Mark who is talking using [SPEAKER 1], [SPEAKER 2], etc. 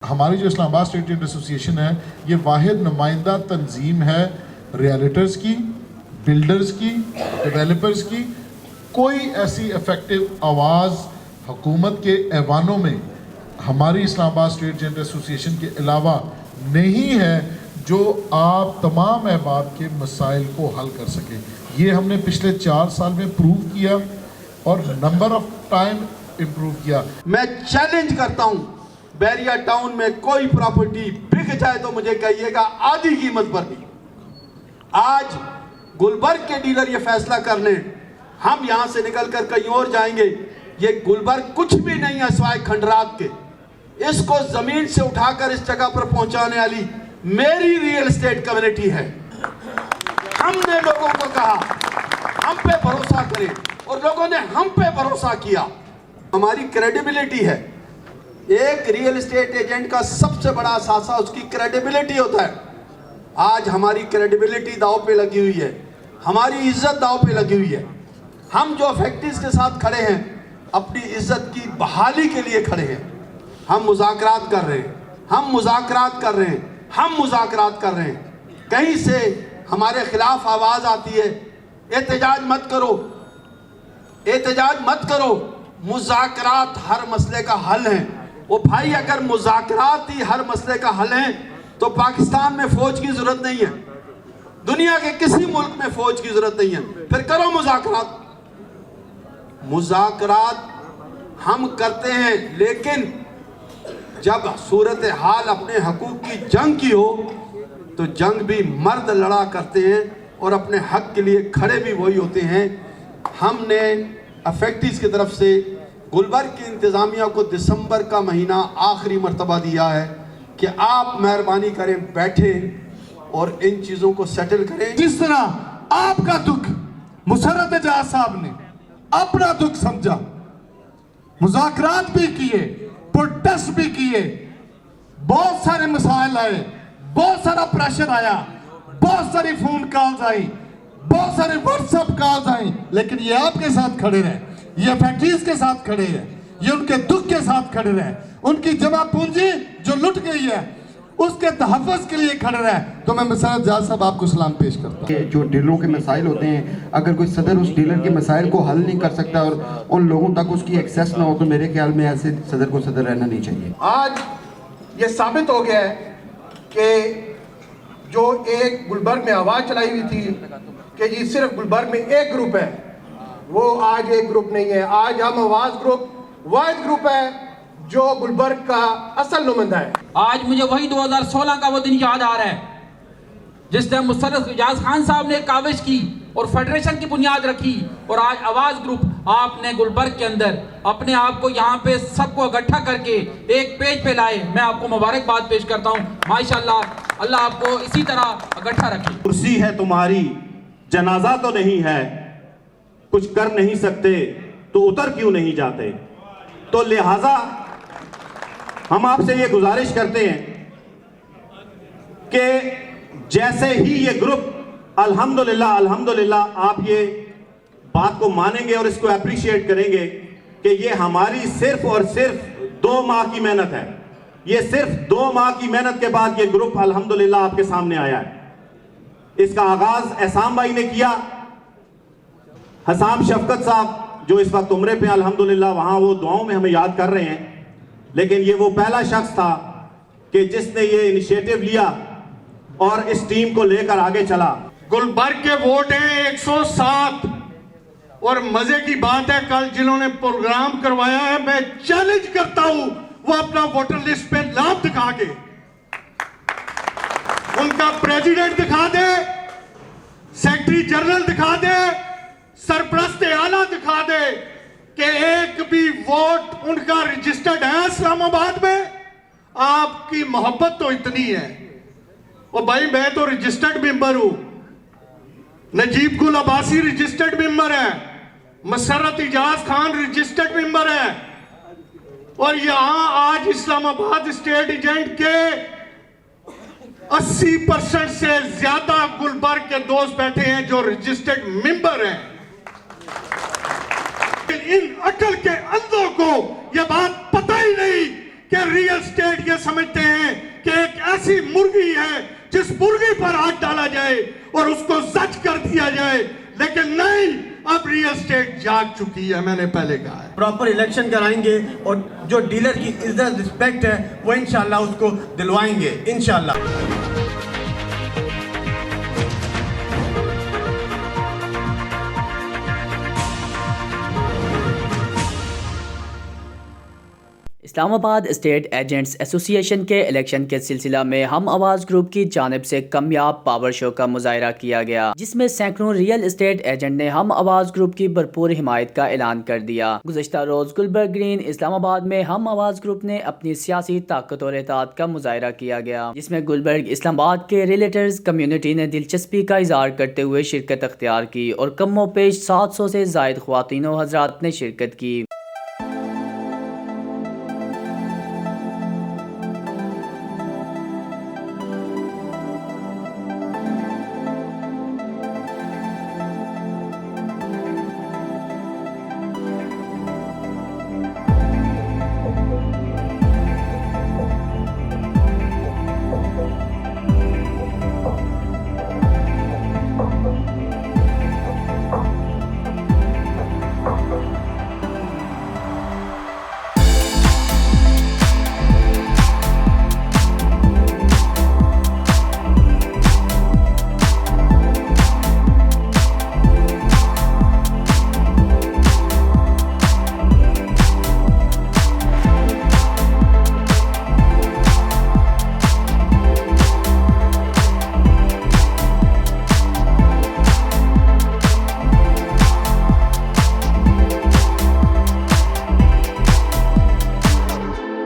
[SPEAKER 1] हमारी जो Islamabad state agent association है ये वाहिद नुमाइंदा तंजीम है रियल्टर्स की, बिल्डर्स की, डेवलपर्स की। कोई ऐसी इफेक्टिव आवाज़ हुकूमत के ऐवानों में हमारी इस्लामाबाद स्टेट एजेंट एसोसिएशन के अलावा नहीं है जो आप तमाम अहबाब के मसाइल को हल कर सके। ये हमने पिछले 4 साल में प्रूव किया और नंबर ऑफ टाइम इम्प्रूव किया।
[SPEAKER 2] मैं चैलेंज करता हूं, बैरिया टाउन में कोई प्रॉपर्टी बिक जाए तो मुझे कहिएगा आधी कीमत पर भी। आज गुलबर्ग के डीलर ये फैसला कर लें हम यहां से निकलकर कहीं और जाएंगे, ये गुलबर्ग कुछ भी नहीं है सिवाय खंडरात के। इसको जमीन से उठाकर इस जगह पर पहुंचाने वाली मेरी रियल एस्टेट कम्युनिटी है। हमने लोगों को कहा हम पे भरोसा करें और लोगों ने हम पे भरोसा किया। हमारी क्रेडिबिलिटी है। एक रियल एस्टेट एजेंट का सबसे बड़ा असासा उसकी क्रेडिबिलिटी होता है। आज हमारी क्रेडिबिलिटी दांव पे लगी हुई है, हमारी इज्जत दांव पे लगी हुई है। हम जो फैक्ट्रीज के साथ खड़े हैं अपनी इज्जत की बहाली के लिए खड़े हैं। हम मुज़ाकरात कर रहे हैं, हम मुज़ाकरात कर रहे हैं, हम मुज़ाकरात कर रहे हैं। कहीं से हमारे खिलाफ आवाज़ आती है एहतजाज मत करो, एहतजाज मत करो, मुज़ाकरात हर मसले का हल है। वो भाई अगर मुज़ाकरात ही हर मसले का हल है तो पाकिस्तान में फौज की जरूरत नहीं है, दुनिया के किसी मुल्क में फौज की जरूरत नहीं है। फिर करो मुज़ाकरात। मुज़ाकरात हम करते हैं, लेकिन जब सूरत हाल अपने हकूक की जंग की हो तो जंग भी मर्द लड़ा करते हैं और अपने हक के लिए खड़े भी वही होते हैं। हमने अफेक्टिस की तरफ से गुलबर्ग की इंतज़ामिया को दिसंबर का महीना आखिरी मर्तबा दिया है कि आप मेहरबानी करें बैठें और इन चीज़ों को सेटल करें।
[SPEAKER 3] जिस तरह आपका दुख मुसर्रत एजाज साहब ने अपना दुख समझा, मुज़ाकरात भी किए, प्रोटेस्ट भी किए, बहुत सारे मसाइल आए, बहुत सारा प्रेशर आया, बहुत सारी फोन कॉल्स आई, बहुत सारे व्हाट्सएप कॉल्स आई, लेकिन ये आपके साथ खड़े रहे, ये फैक्ट्रीज के साथ खड़े हैं, ये उनके दुख के साथ खड़े रहे, उनकी जमा पूंजी जो लुट गई है उसके तहफ़्फ़ुज़ के लिए खड़े रहे। तो मैं मुसर्रत एजाज साहब आपको सलाम पेश करता हूँ।
[SPEAKER 4] जो डीलरों के मसाइल होते हैं, अगर कोई सदर उस डीलर के मसाइल को हल नहीं कर सकता और उन लोगों तक उसकी एक्सेस ना हो तो मेरे ख्याल में ऐसे सदर को सदर रहना नहीं चाहिए।
[SPEAKER 5] आज ये साबित हो गया है कि जो एक गुलबर्ग में आवाज़ चलाई हुई थी कि जी सिर्फ गुलबर्ग में एक ग्रुप है, वो आज एक ग्रुप नहीं है। आज हम आवाज़ ग्रुप वाहिद ग्रुप है जो गुलबर्ग का असल नुमाइंदा है।
[SPEAKER 6] आज मुझे वही 2016 का वो दिन याद आ रहा है जिस टाइम मुसर्रत एजाज खान साहब ने काविश की और फेडरेशन की बुनियाद रखी और आज आवाज़ ग्रुप आपने गुलबर्ग के अंदर अपने आप को यहाँ पे सबको इकट्ठा करके एक पेज पे लाए। मैं आपको मुबारकबाद पेश करता हूँ। माशाल्लाह, अल्लाह आपको इसी तरह इकट्ठा रखे।
[SPEAKER 7] कुर्सी है तुम्हारी, जनाजा तो नहीं है, कुछ कर नहीं सकते तो उतर क्यों नहीं जाते। तो लिहाजा हम आपसे ये गुजारिश करते हैं कि जैसे ही ये ग्रुप अल्हम्दुलिल्लाह अल्हम्दुलिल्लाह आप ये बात को मानेंगे और इसको अप्रिशिएट करेंगे कि ये हमारी सिर्फ और सिर्फ 2 माह की मेहनत है। ये सिर्फ 2 माह की मेहनत के बाद ये ग्रुप अल्हम्दुलिल्लाह आपके सामने आया है। इसका आगाज एहसान भाई ने किया। हसाम शफकत साहब जो इस वक्त उम्रे पे अल्हम्दुलिल्लाह वहां वो दुआओं में हमें याद कर रहे हैं, लेकिन ये वो पहला शख्स था कि जिसने ये इनिशिएटिव लिया और इस टीम को लेकर आगे चला।
[SPEAKER 8] गुलबर्ग के वोट हैं 107 और मजे की बात है कल जिन्होंने प्रोग्राम करवाया है मैं चैलेंज करता हूं वो अपना वोटर लिस्ट पे नाम दिखा के, उनका प्रेसिडेंट दिखा दे, सेक्रेटरी जनरल दिखा दे, सरपरस्त आला दिखा दे कि एक भी वोट उनका रजिस्टर्ड है इस्लामाबाद में। आपकी मोहब्बत तो इतनी है। और भाई मैं तो रजिस्टर्ड मेंबर हूं, नजीब गुल अब्बासी रजिस्टर्ड मेंबर है, मुसर्रत एजाज खान रजिस्टर्ड मेंबर है, और यहां आज इस्लामाबाद स्टेट एजेंट के 80% से ज्यादा गुलबर्ग के दोस्त बैठे हैं जो रजिस्टर्ड मेंबर हैं। इन अकल के अंधों को यह बात पता ही नहीं कि रियल स्टेट ये समझते हैं कि एक ऐसी मुर्गी है जिस मुर्गी पर हाथ डाला जाए और उसको जज कर दिया जाए, लेकिन नहीं, अब रियल स्टेट जाग चुकी है। मैंने पहले कहा है
[SPEAKER 9] प्रॉपर इलेक्शन कराएंगे और जो डीलर की इज्जत रिस्पेक्ट है वो इंशाल्लाह उसको दिलवाएंगे इंशाल्लाह।
[SPEAKER 10] इस्लामाबाद स्टेट एजेंट्स एसोसिएशन के इलेक्शन के सिलसिला में हम आवाज़ ग्रुप की जानिब से कामयाब पावर शो का मुजाहरा किया गया, जिसमें सैकड़ों रियल एस्टेट एजेंट ने हम आवाज़ ग्रुप की भरपूर हिमायत का ऐलान कर दिया। गुज़श्ता रोज़ गुलबर्ग ग्रीन इस्लामाबाद में हम आवाज़ ग्रुप ने अपनी सियासी ताकत और इताअत का मुजाहरा किया गया, जिसमें गुलबर्ग इस्लामाबाद के रिलेटर्स कम्युनिटी ने दिलचस्पी का इजहार करते हुए शिरकत अख्तियार की और कमो पेश 700 से ज़ायद ख्वातीन व हज़रात ने शिरकत की।